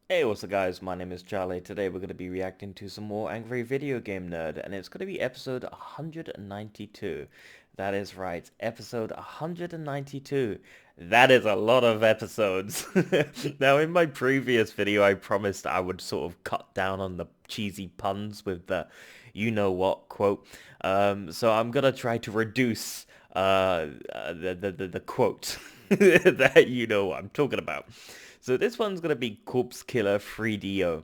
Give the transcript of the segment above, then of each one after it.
Hey, what's up guys, my name is Charlie. Today we're going to be reacting to some more Angry Video Game Nerd, and it's going to be episode 192. That is right, episode 192. That is a lot of episodes. Now in my previous video I promised I would sort of cut down on the cheesy puns with the you know what quote. So I'm going to try to reduce the quote that you know what I'm talking about. So this one's gonna be Corpse Killer 3DO.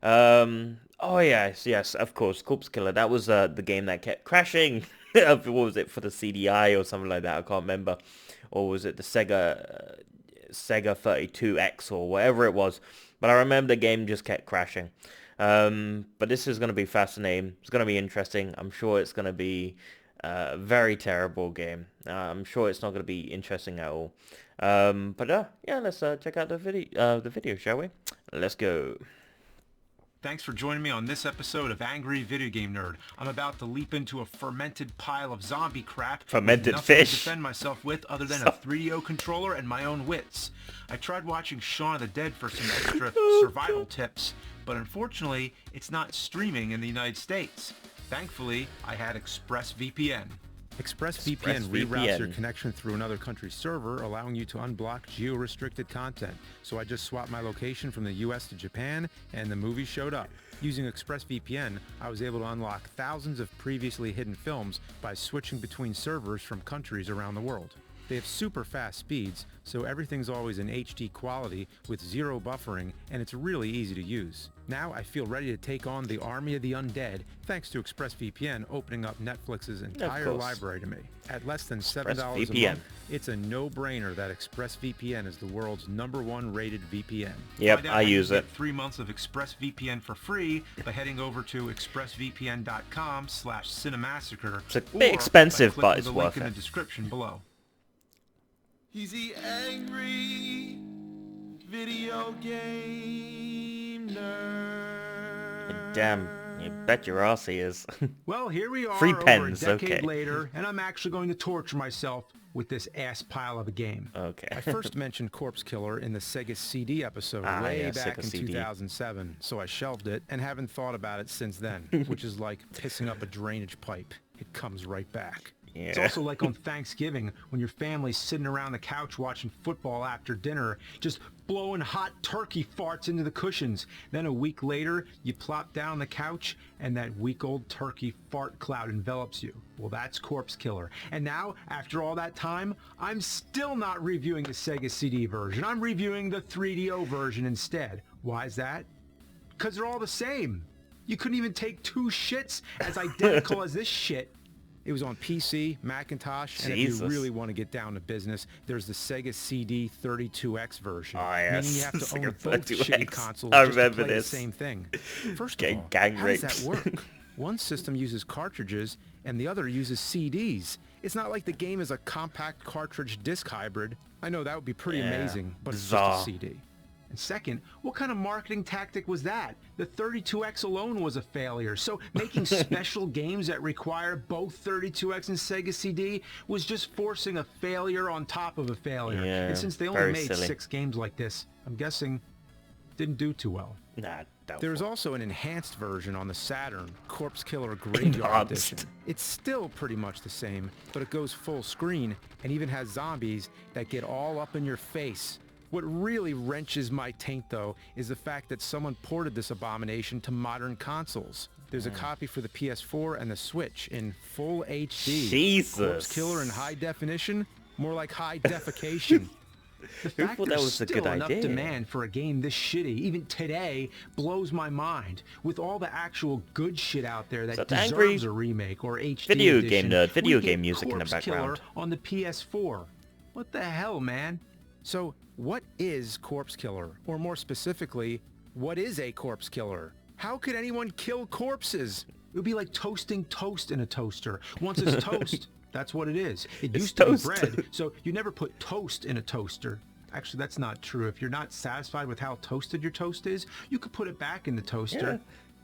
Oh yes, of course, Corpse Killer. That was the game that kept crashing. What was it, for the CDI or something like that? I can't remember. Or was it the Sega 32X or whatever it was? But I remember the game just kept crashing. But this is gonna be fascinating. It's gonna be interesting. I'm sure it's gonna be a very terrible game. I'm sure it's not gonna be interesting at all. Yeah, let's check out the video, shall we? Let's go. Thanks for joining me on this episode of Angry Video Game Nerd. I'm about to leap into a fermented pile of zombie crap Fermented with nothing fish. to defend myself with other than a 3DO controller and my own wits. I tried watching Shaun of the Dead for some extra survival tips, but unfortunately, it's not streaming in the United States. Thankfully, I had ExpressVPN. ExpressVPN reroutes your connection through another country's server, allowing you to unblock geo-restricted content. So I just swapped my location from the US to Japan, and the movie showed up. Using ExpressVPN, I was able to unlock thousands of previously hidden films by switching between servers from countries around the world. They have super fast speeds, so everything's always in HD quality with zero buffering, and it's really easy to use. Now I feel ready to take on the army of the undead, thanks to ExpressVPN opening up Netflix's entire library to me. At less than $7 a month, it's a no-brainer that ExpressVPN is the world's #1 rated VPN. Yep, I use it. 3 months of ExpressVPN for free by heading over to expressvpn.com/cinemassacre. It's a bit expensive, but it's worth in the it. description below. He's the angry video game nerd. Damn, you bet your ass he is. Well, here we are, 3 over pens, a decade okay. later, and I'm actually going to torture myself with this ass pile of a game. Okay. I first mentioned Corpse Killer in the Sega CD episode way yeah, back Sega in CD. 2007, so I shelved it and haven't thought about it since then, which is like pissing up a drainage pipe. It comes right back. Yeah. It's also like on Thanksgiving when your family's sitting around the couch watching football after dinner, just blowing hot turkey farts into the cushions. Then a week later, you plop down on the couch and that week-old turkey fart cloud envelops you. Well, that's Corpse Killer. And now, after all that time, I'm still not reviewing the Sega CD version. I'm reviewing the 3DO version instead. Why is that? Because they're all the same. You couldn't even take two shits as identical as this shit. It was on PC, Macintosh, and if you really want to get down to business, there's the Sega CD 32X version. Oh, yes. Meaning you have to Sega own both 32X. shitty consoles I just to remember play this. the same thing. First of Getting all, gang how does raped. that work? One system uses cartridges, and the other uses CDs. It's not like the game is a compact cartridge disc hybrid. I know that would be pretty amazing, but bizarre. it's just a CD. And second, what kind of marketing tactic was that? The 32X alone was a failure, so making special games that require both 32X and Sega CD was just forcing a failure on top of a failure. Yeah, and since they only very made silly. 6 games like this, I'm guessing didn't do too well. Nah, doubtful. There's also an enhanced version on the Saturn, Corpse Killer Graveyard Enhanced. Edition. It's still pretty much the same, but it goes full screen and even has zombies that get all up in your face. What really wrenches my taint, though, is the fact that someone ported this abomination to modern consoles. There's a copy for the PS4 and the Switch in full HD. Jesus. Corpse Killer in high definition? More like high defecation. The Who fact thought that there's was a still good enough idea? demand for a game this shitty, even today, blows my mind. With all the actual good shit out there that So the Angry deserves a remake or HD Video edition, Game Nerd, video we get game music in the Corpse Killer background. on the PS4. What the hell, man? So, what is Corpse Killer? Or more specifically, what is a Corpse Killer? How could anyone kill corpses? It would be like toasting toast in a toaster. Once it's toast, that's what it is. It used to be toast. bread, so you never put toast in a toaster. Actually, that's not true. If you're not satisfied with how toasted your toast is, you could put it back in the toaster. Yeah.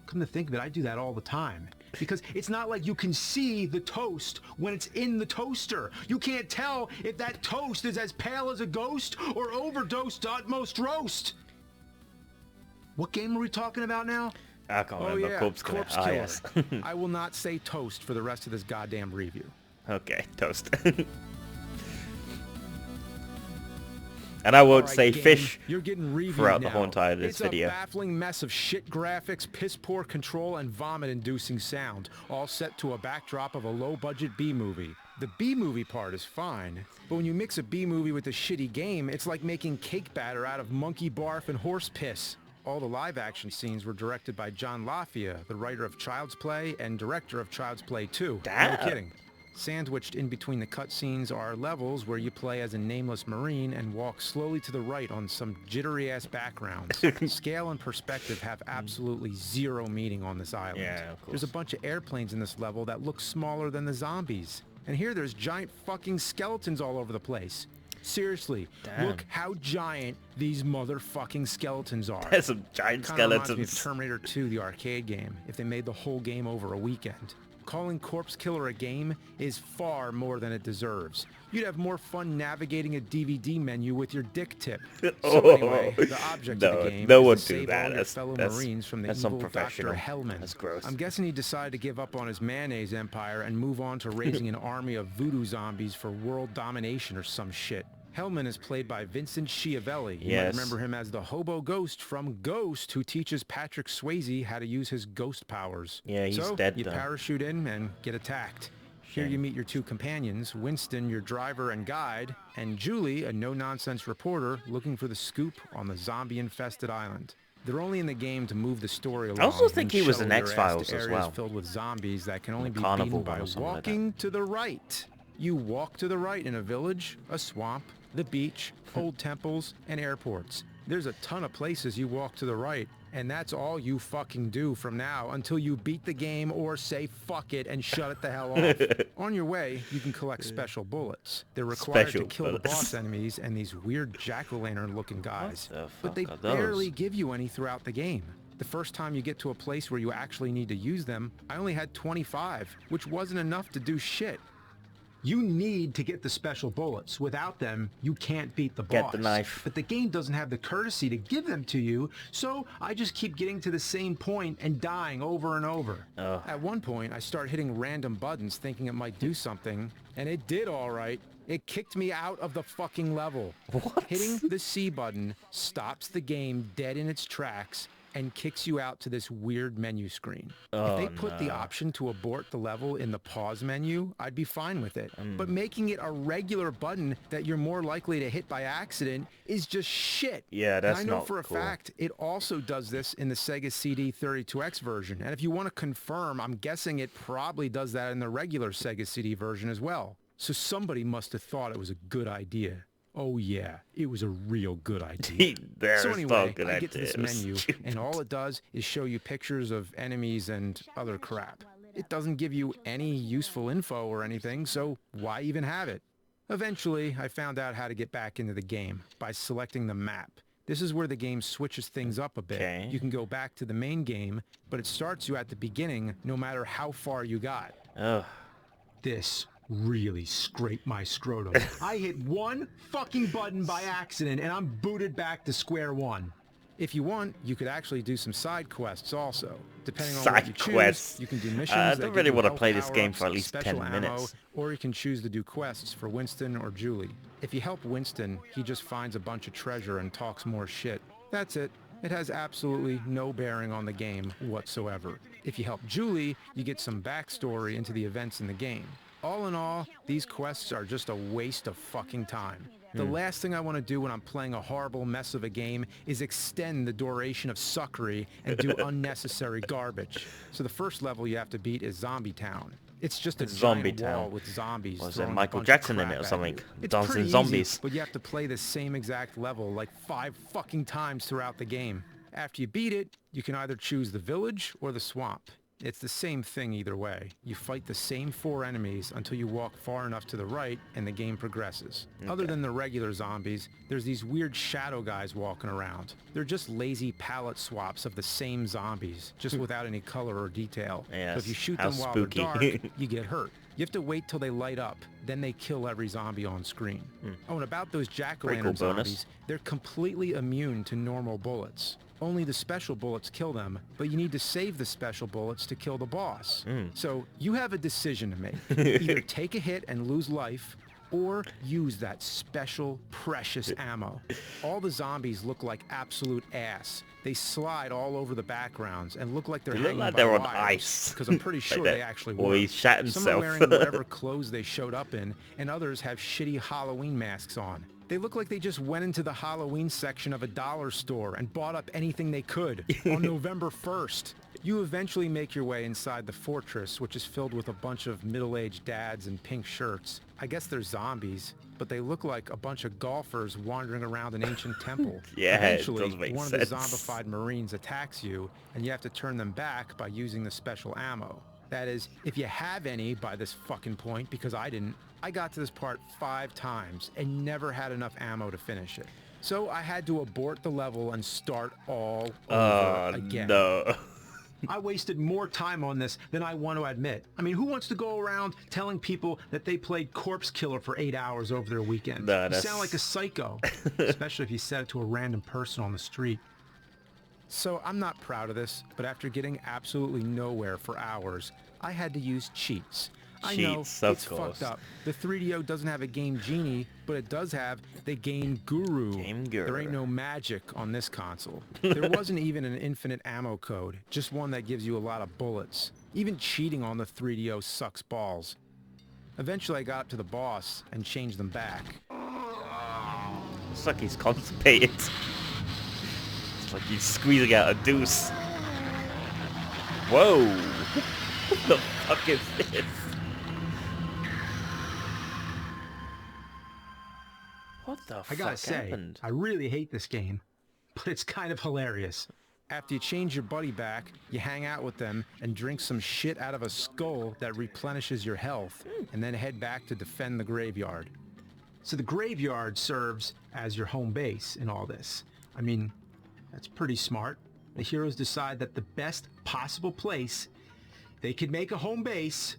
Come to think of it, I do that all the time. Because it's not like you can see the toast when it's in the toaster. You can't tell if that toast is as pale as a ghost or overdosed to utmost roast. What game are we talking about now? I can't remember. Corpse Killer. Corpse Ah, Killer. yes. I will not say toast for the rest of this goddamn review. Okay, toast. And I won't Alright, say game, fish you're getting reviewed throughout the now. whole entire of this it's video. It's a baffling mess of shit graphics, piss-poor control, and vomit-inducing sound, all set to a backdrop of a low-budget B-movie. The B-movie part is fine, but when you mix a B-movie with a shitty game, it's like making cake batter out of monkey barf and horse piss. All the live-action scenes were directed by John Lafia, the writer of Child's Play and director of Child's Play 2. Damn. No kidding. Sandwiched in between the cutscenes are levels where you play as a nameless Marine and walk slowly to the right on some jittery-ass backgrounds. Scale and perspective have absolutely zero meaning on this island. Yeah, of course. There's a bunch of airplanes in this level that look smaller than the zombies. And here there's giant fucking skeletons all over the place. Seriously, Damn. look how giant these motherfucking skeletons are. There's some giant Kinda reminds me of skeletons. Terminator 2, the arcade game, if they made the whole game over a weekend. Calling Corpse Killer a game is far more than it deserves. You'd have more fun navigating a DVD menu with your dick tip. So anyway, the object of the game no is one to do save that. all your That's- fellow that's- Marines from the that's evil unprofessional. Dr. Hellman. That's gross. I'm guessing he decided to give up on his mayonnaise empire and move on to raising an army of voodoo zombies for world domination or some shit. Hellman is played by Vincent Schiavelli. You might Yes. remember him as the hobo ghost from Ghost, who teaches Patrick Swayze how to use his ghost powers. Yeah, he's so, dead you though. parachute in and get attacked. Here Shame. you meet your two companions, Winston, your driver and guide, and Julie, a no-nonsense reporter looking for the scoop on the zombie-infested island. They're only in the game to move the story along. also think and he was in shuttle your ass to X-Files as areas well. filled with zombies that can only be Carnival beaten by one or something like that. walking to the right. You walk to the right in a village, a swamp, the beach, old temples, and airports. There's a ton of places you walk to the right, and that's all you fucking do from now until you beat the game or say fuck it and shut it the hell off. On your way, you can collect special bullets. They're required Special to kill bullets. the boss enemies and these weird jack-o'-lantern looking guys. What the But they fuck are those? barely give you any throughout the game. The first time you get to a place where you actually need to use them, I only had 25, which wasn't enough to do shit. You need to get the special bullets. Without them, you can't beat the boss. Get the knife. But the game doesn't have the courtesy to give them to you, so I just keep getting to the same point and dying over and over. Oh. At one point, I start hitting random buttons thinking it might do something, and it did all right. It kicked me out of the fucking level. What? Hitting the C button stops the game dead in its tracks and kicks you out to this weird menu screen. If they put the option to abort the level in the pause menu, I'd be fine with it. But making it a regular button that you're more likely to hit by accident is just shit. Yeah, that's and I know not for a cool. fact it also does this in the Sega CD 32X version. And if you want to confirm, I'm guessing it probably does that in the regular Sega CD version as well. So somebody must have thought it was a good idea. Oh yeah, it was a real good idea. There So is anyway, no good I get to this ideas. menu, and all it does is show you pictures of enemies and other crap. It doesn't give you any useful info or anything, so why even have it? Eventually, I found out how to get back into the game by selecting the map. This is where the game switches things up a bit. Okay. You can go back to the main game, but it starts you at the beginning no matter how far you got. Ugh. This really scraped my scrotum. I hit one fucking button by accident and I'm booted back to square one. If you want, you could actually do some side quests also. Depending on what Side you choose, quests? you can do missions I that don't give really you wanna health play this game power-ups, for at least special 10 ammo, minutes. or you can choose to do quests for Winston or Julie. If you help Winston, he just finds a bunch of treasure and talks more shit. That's it. It has absolutely no bearing on the game whatsoever. If you help Julie, you get some backstory into the events in the game. All in all, these quests are just a waste of fucking time. The last thing I want to do when I'm playing a horrible mess of a game is extend the duration of suckery and do unnecessary garbage. So the first level you have to beat is Zombie Town. It's just a Zombie giant wall Town. with zombies. Was there throwing a Michael bunch of Jackson in crap it or at something? you. It's Dancing pretty zombies. easy, but you have to play the same exact level like 5 fucking times throughout the game. After you beat it, you can either choose the village or the swamp. It's the same thing either way. You fight the same 4 enemies until you walk far enough to the right and the game progresses. Other than the regular zombies, there's these weird shadow guys walking around. They're just lazy palette swaps of the same zombies, just without any color or detail. Yes, So if you shoot how them while spooky. they're dark, you get hurt. You have to wait till they light up, then they kill every zombie on screen. Oh, and about those jack-o'-lantern Pretty cool bonus. zombies, they're completely immune to normal bullets. Only the special bullets kill them, but you need to save the special bullets to kill the boss. So you have a decision to make. Either take a hit and lose life, or use that special, precious ammo. All the zombies look like absolute ass. They slide all over the backgrounds and look like they're They look hanging like by they're on wires, ice. because I'm pretty Like sure that. they actually Or were. he shat Some himself. are wearing whatever clothes they showed up in, and others have shitty Halloween masks on. They look like they just went into the Halloween section of a dollar store and bought up anything they could on November 1st. You eventually make your way inside the fortress, which is filled with a bunch of middle-aged dads in pink shirts. I guess they're zombies, but they look like a bunch of golfers wandering around an ancient temple. Yeah, it Eventually, does make one sense. of the zombified Marines attacks you, and you have to turn them back by using the special ammo. That is, if you have any by this fucking point, because I didn't. I got to this part 5 times and never had enough ammo to finish it. So I had to abort the level and start all over again. No. I wasted more time on this than I want to admit. I mean, who wants to go around telling people that they played Corpse Killer for 8 hours over their weekend? No, You that's- sound like a psycho, especially if you said it to a random person on the street. So I'm not proud of this, but after getting absolutely nowhere for hours, I had to use cheats. I know, Cheats, of it's course. fucked up. The 3DO doesn't have a Game Genie, but it does have the Game Guru. Game Guru. There ain't no magic on this console. There wasn't even an infinite ammo code, just one that gives you a lot of bullets. Even cheating on the 3DO sucks balls. Eventually I got up to the boss and changed them back. It's like he's constipated. It's like he's squeezing out a deuce. Whoa! What the fuck is this? What the I fuck gotta say, happened? I really hate this game, but it's kind of hilarious. After you change your buddy back, you hang out with them and drink some shit out of a skull that replenishes your health, and then head back to defend the graveyard. So the graveyard serves as your home base in all this. I mean, that's pretty smart. The heroes decide that the best possible place they could make a home base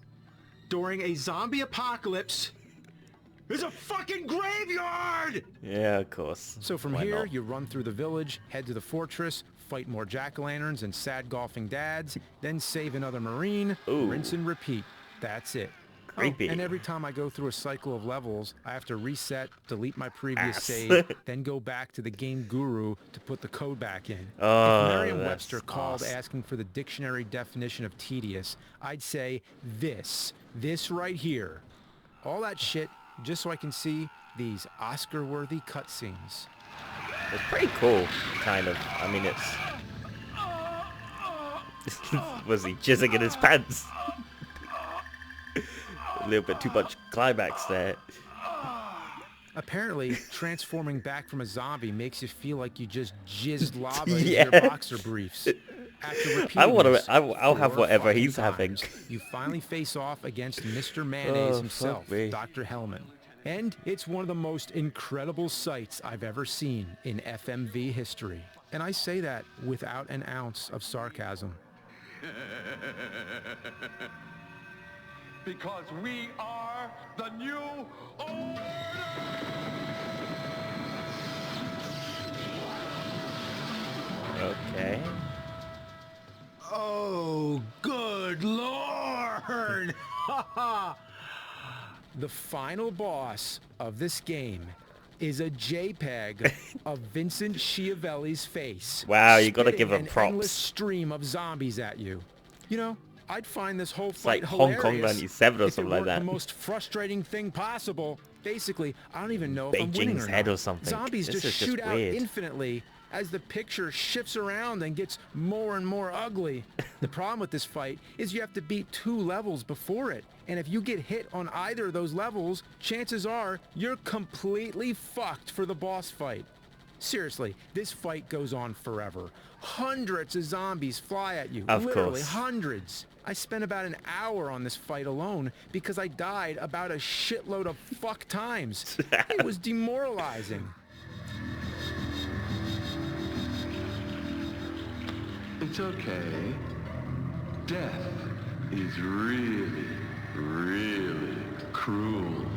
during a zombie apocalypse is a fucking graveyard! Yeah, of course. So from Why here, not? You run through the village, head to the fortress, fight more jack-o'-lanterns and sad golfing dads, then save another Marine, Ooh. rinse and repeat. That's it. Creepy. And every time I go through a cycle of levels, I have to reset, delete my previous Ass. save, then go back to the Game Guru to put the code back in. Oh, If Merriam-Webster that's called ass. asking for the dictionary definition of tedious, I'd say this right here. All that shit just so I can see these Oscar-worthy cutscenes. It's pretty cool, kind of. I mean, it's... Was he jizzing in his pants? A little bit too much climax there. Apparently, transforming back from a zombie makes you feel like you just jizzed lava Yeah. into your boxer briefs. After repeating this I'll have 4 whatever fucking he's having. times, you finally face off against Mr. Mayonnaise Oh, himself, fuck me. Dr. Hellman. And it's one of the most incredible sights I've ever seen in FMV history. And I say that without an ounce of sarcasm. Because we are the new order! Okay. Oh, good lord! The final boss of this game is a JPEG of Vincent Schiavelli's face. Wow, you gotta give him spitting an endless props. stream of zombies at you. You know, I'd find this whole like fight Hong hilarious Kong 97 or if it something like weren't that. the most frustrating thing possible. Basically, I don't even know if I'm winning Beijing's or head not. or something. Zombies This just is just shoot out weird. infinitely as the picture shifts around and gets more and more ugly. The problem with this fight is you have to beat 2 levels before it. And if you get hit on either of those levels, chances are you're completely fucked for the boss fight. Seriously, this fight goes on forever. Hundreds of zombies fly at you. Of Literally course. hundreds. I spent about an hour on this fight alone because I died about a shitload of fuck times. It was demoralizing. It's okay. Death is really, really cruel.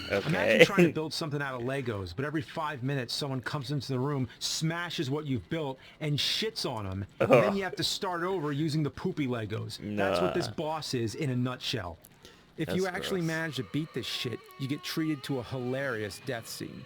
Imagine Okay. trying to build something out of Legos, but every 5 minutes someone comes into the room, smashes what you've built, and shits on them, and then you have to start over using the poopy Legos. That's what this Nah, boss is in a nutshell. If that's you actually gross. manage to beat this shit, you get treated to a hilarious death scene.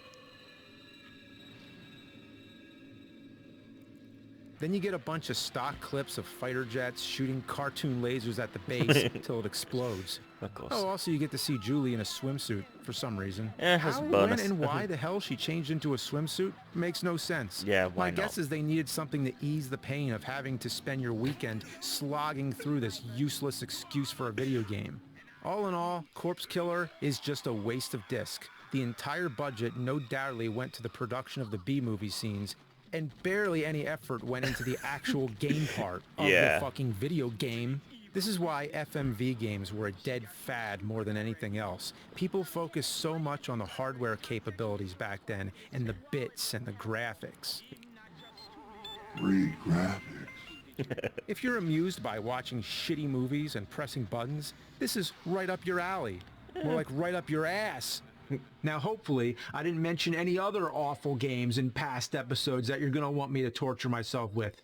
Then you get a bunch of stock clips of fighter jets shooting cartoon lasers at the base till it explodes. Of course. Oh, also you get to see Julie in a swimsuit for some reason. That's How, a when, bonus. and why the hell she changed into a swimsuit makes no sense. Yeah, why My not? guess is they needed something to ease the pain of having to spend your weekend slogging through this useless excuse for a video game. All in all, Corpse Killer is just a waste of disc. The entire budget no doubtly went to the production of the B-movie scenes, and barely any effort went into the actual game part of the Yeah. fucking video game. This is why FMV games were a dead fad more than anything else. People focused so much on the hardware capabilities back then, and the bits and the graphics. Free graphics. If you're amused by watching shitty movies and pressing buttons, this is right up your alley. More like right up your ass. Now, hopefully, I didn't mention any other awful games in past episodes that you're going to want me to torture myself with.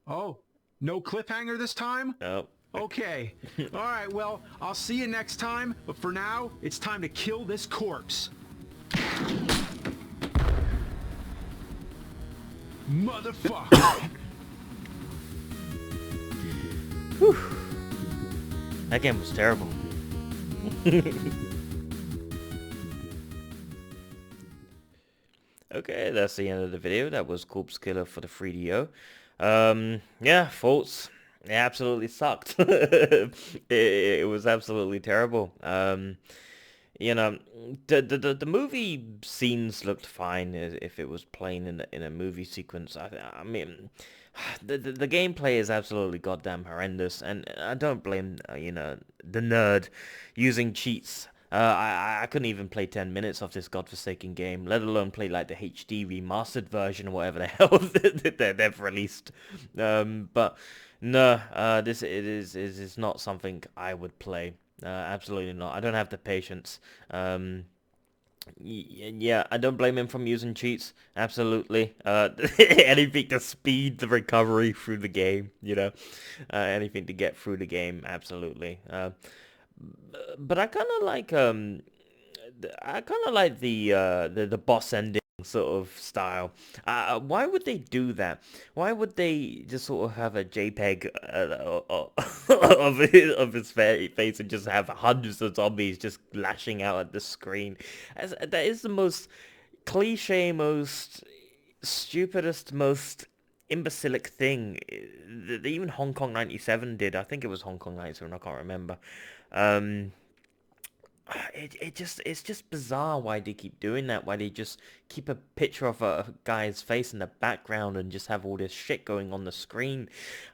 Oh, no cliffhanger this time? Nope. Okay. All right, well, I'll see you next time, but for now, it's time to kill this corpse. Motherfucker! That game was terrible. Okay, that's the end of the video. That was Corpse Killer for the 3DO. Yeah, faults. It absolutely sucked. It was absolutely terrible. You know, the movie scenes looked fine if it was playing in a movie sequence. I mean, the gameplay is absolutely goddamn horrendous, and I don't blame you know, the nerd using cheats. I couldn't even play 10 minutes of this godforsaken game, let alone play like the HD remastered version or whatever the hell they've released. But no, this is not something I would play. Absolutely not. I don't have the patience. Yeah, I don't blame him from using cheats. Absolutely. Anything to speed the recovery through the game, you know. Anything to get through the game, absolutely. But I kind of like the boss ending sort of style. Why would they do that? Why would they just sort of have a JPEG of his face and just have hundreds of zombies just lashing out at the screen? That is the most cliche, most stupidest, most imbecilic thing that even Hong Kong 97 did. I think it was Hong Kong 97, I can't remember. Um, it's just bizarre why they keep doing that. Why they just keep a picture of a guy's face in the background and just have all this shit going on the screen.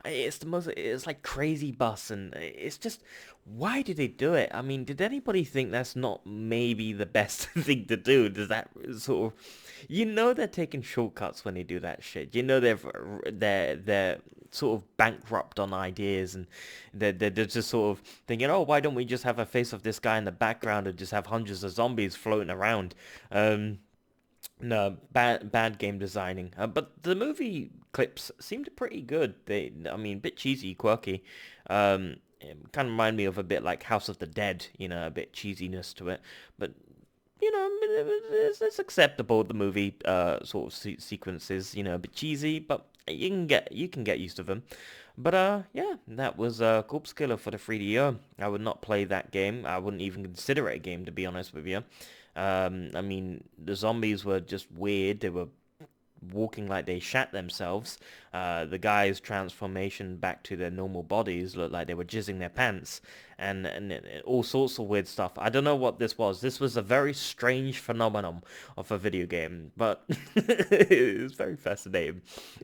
It's like Crazy Bus, and it's just, why did they do it? I mean, did anybody think that's not maybe the best thing to do? Does that sort of, you know, they're taking shortcuts when they do that shit. You know, they're sort of bankrupt on ideas, and they're just sort of thinking, oh, why don't we just have a face of this guy in the background and just have hundreds of zombies floating around? No, bad game designing. But the movie clips seemed pretty good. I mean, a bit cheesy, quirky. It kind of remind me of a bit like House of the Dead, you know, a bit cheesiness to it. But you know, it's acceptable. The movie sort of sequences, you know, a bit cheesy, but you can get used to them. But yeah, that was Corpse Killer for the 3DO. I would not play that game. I wouldn't even consider it a game, to be honest with you. I mean, the zombies were just weird. They were walking like they shat themselves. The guys' transformation back to their normal bodies looked like they were jizzing their pants, and all sorts of weird stuff. I don't know what this was. This was a very strange phenomenon of a video game, but it was very fascinating,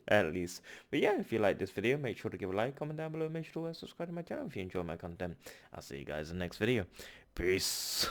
at least. But yeah, if you like this video, make sure to give a like, comment down below, make sure to subscribe to my channel if you enjoy my content. I'll see you guys in the next video. Peace.